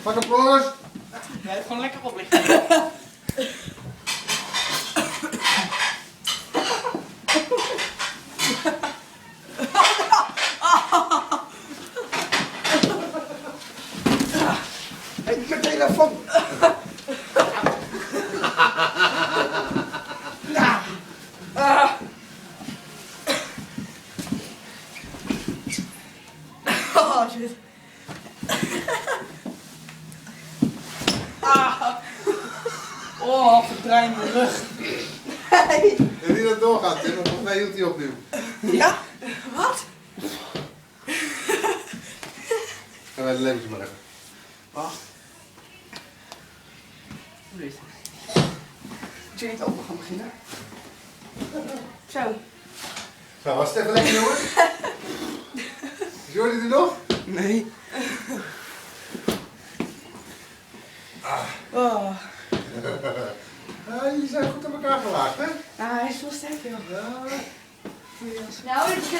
Pak een Floris. Blijf gewoon lekker op liggen. Hé, mijn telefoon. Oh shit. Oh, verdraai mijn rug. En die dat doorgaat, Tim, want volgens mij hield hij op nu. Ja? Wat? Gaan wij de levens maar even. Wacht. Hoe is het? Moet je niet open gaan beginnen? Zo. Zo, was het even lekker, jongen? Is Jordi er nog? Nee. Oh. Jullie zijn goed aan elkaar gelaagd, hè? Nou, hij is wel sterk, joh. Ja. Nou, ik ga